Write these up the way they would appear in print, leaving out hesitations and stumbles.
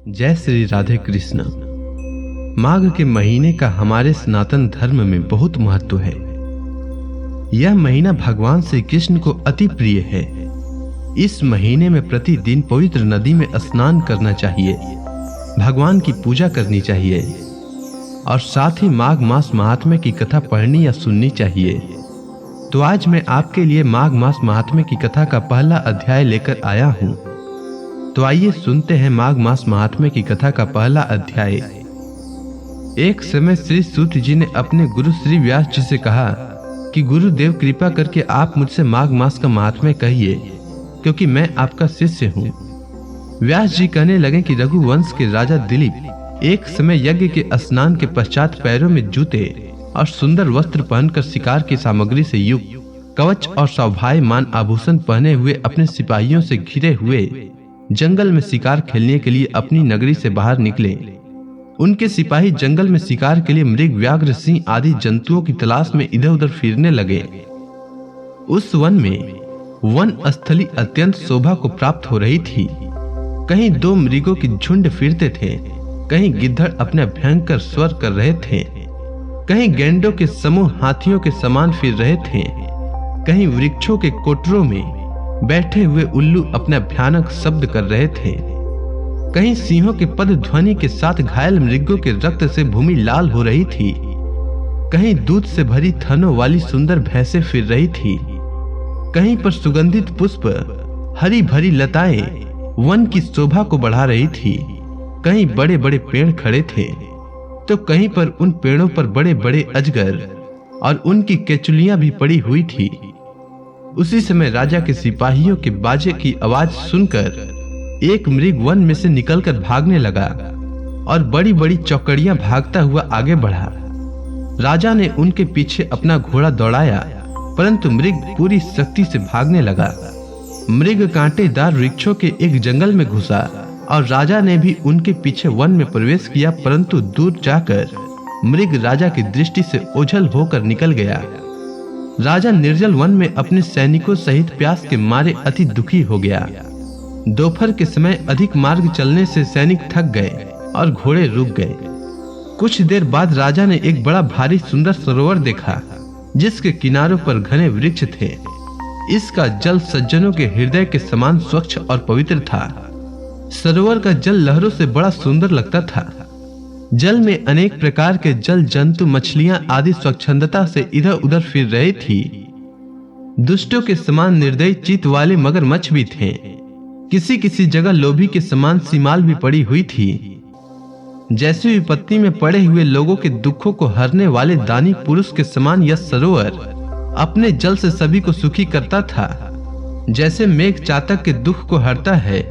जय श्री राधे कृष्ण। माघ के महीने का हमारे सनातन धर्म में बहुत महत्व है। यह महीना भगवान श्री कृष्ण को अति प्रिय है। इस महीने में प्रतिदिन पवित्र नदी में स्नान करना चाहिए, भगवान की पूजा करनी चाहिए और साथ ही माघ मास महात्म्य की कथा पढ़नी या सुननी चाहिए। तो आज मैं आपके लिए माघ मास महात्म्य की कथा का पहला अध्याय लेकर आया हूँ। तो आइए सुनते हैं माघ मास महात्म्य की कथा का पहला अध्याय। एक समय श्री सूत जी ने अपने गुरु श्री व्यास जी से कहा कि गुरुदेव कृपा करके आप मुझसे माघ मास का महात्म्य कहिए, क्योंकि मैं आपका शिष्य हूँ। व्यास जी कहने लगे कि रघुवंश के राजा दिलीप एक समय यज्ञ के स्नान के पश्चात पैरों में जूते और सुंदर वस्त्र पहनकर शिकार की सामग्री से युक्त कवच और शोभायमान आभूषण पहने हुए अपने सिपाहियों से घिरे हुए जंगल में शिकार खेलने के लिए अपनी नगरी से बाहर निकले। उनके सिपाही जंगल में शिकार के लिए मृग, व्याघ्र, सिंह आदि जंतुओं की तलाश में इधर उधर फिरने लगे। उस वन में वन स्थली अत्यंत शोभा को प्राप्त हो रही थी। कहीं दो मृगों की झुंड फिरते थे, कहीं गिद्धड़ अपने भयंकर स्वर कर रहे थे, कहीं गैंडों के समूह हाथियों के समान फिर रहे थे, कहीं वृक्षों के कोटरों में बैठे हुए उल्लू अपना भयानक शब्द कर रहे थे, कहीं सिंहों के पद ध्वनि के साथ घायल मृगों के रक्त से भूमि लाल हो रही थी, कहीं दूध से भरी थनों वाली सुंदर भैंसें फिर रही थी, कहीं पर सुगंधित पुष्प, हरी भरी लताएं वन की शोभा को बढ़ा रही थी, कहीं बड़े बड़े पेड़ खड़े थे तो कहीं पर उन पेड़ों पर बड़े बड़े अजगर और उनकी केचुलियां भी पड़ी हुई थी। उसी समय राजा के सिपाहियों के बाजे की आवाज सुनकर एक मृग वन में से निकलकर भागने लगा और बड़ी बड़ी चौकड़ियां भागता हुआ आगे बढ़ा। राजा ने उनके पीछे अपना घोड़ा दौड़ाया, परंतु मृग पूरी शक्ति से भागने लगा। मृग कांटेदार वृक्षों के एक जंगल में घुसा और राजा ने भी उनके पीछे वन में प्रवेश किया, परंतु दूर जाकर मृग राजा की दृष्टि से ओझल होकर निकल गया। राजा निर्जल वन में अपने सैनिकों सहित प्यास के मारे अति दुखी हो गया। दोपहर के समय अधिक मार्ग चलने से सैनिक थक गए और घोड़े रुक गए। कुछ देर बाद राजा ने एक बड़ा भारी सुंदर सरोवर देखा, जिसके किनारों पर घने वृक्ष थे। इसका जल सज्जनों के हृदय के समान स्वच्छ और पवित्र था। सरोवर का जल लहरों से बड़ा सुंदर लगता था। जल में अनेक प्रकार के जल जंतु, मछलियां आदि स्वच्छंदता से इधर उधर फिर रहे थी। दुष्टों के समान निर्दयी चित्त वाले मगरमच्छ भी थे। किसी किसी जगह लोभी के समान सीमाल भी पड़ी हुई थी। जैसी विपत्ति में पड़े हुए लोगों के दुखों को हरने वाले दानी पुरुष के समान यह सरोवर अपने जल से सभी को सुखी करता था। जैसे मेघ चातक के दुख को हरता है,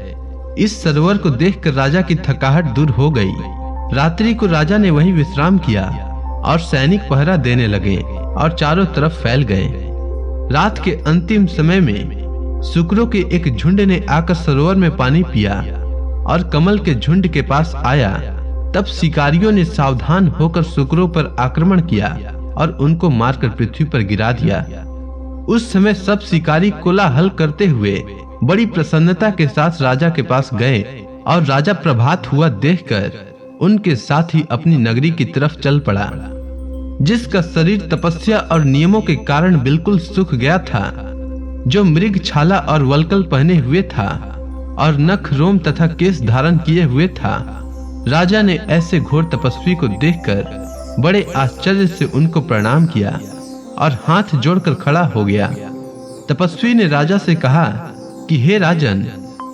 इस सरोवर को देखकर राजा की थकावट दूर हो गई। रात्रि को राजा ने वहीं विश्राम किया और सैनिक पहरा देने लगे और चारों तरफ फैल गए। रात के अंतिम समय में शुक्रों के एक झुंड ने आकर सरोवर में पानी पिया और कमल के झुंड के पास आया। तब शिकारियों ने सावधान होकर शुक्रों पर आक्रमण किया और उनको मारकर पृथ्वी पर गिरा दिया। उस समय सब शिकारी कोलाहल करते हुए बड़ी प्रसन्नता के साथ राजा के पास गए और राजा प्रभात हुआ देखकर उनके साथ ही अपनी नगरी की तरफ चल पड़ा। जिसका शरीर तपस्या और नियमों के कारण बिल्कुल सूख गया था, जो मृग छाला और वल्कल पहने हुए था और नख, रोम तथा केश धारण किए हुए था। राजा ने ऐसे घोर तपस्वी को देखकर बड़े आश्चर्य से उनको प्रणाम किया और हाथ जोड़कर खड़ा हो गया। तपस्वी ने राजा से कहा कि हे राजन,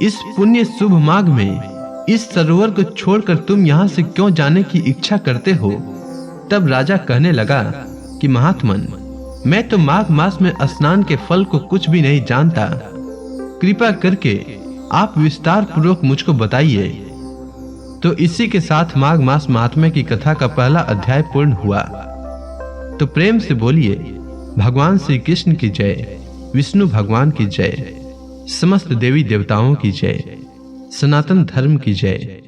इस पुण्य शुभ माघ में इस सरोवर को छोड़कर तुम यहाँ से क्यों जाने की इच्छा करते हो? तब राजा कहने लगा कि महात्मन, मैं तो माघ मास में स्नान के फल को कुछ भी नहीं जानता। कृपा करके आप विस्तार पूर्वक मुझको बताइए। तो इसी के साथ माघ मास महात्म्य की कथा का पहला अध्याय पूर्ण हुआ। तो प्रेम से बोलिए भगवान श्री कृष्ण की जय, विष्णु भगवान की जय, समस्त देवी देवताओं की जय, सनातन धर्म की जय।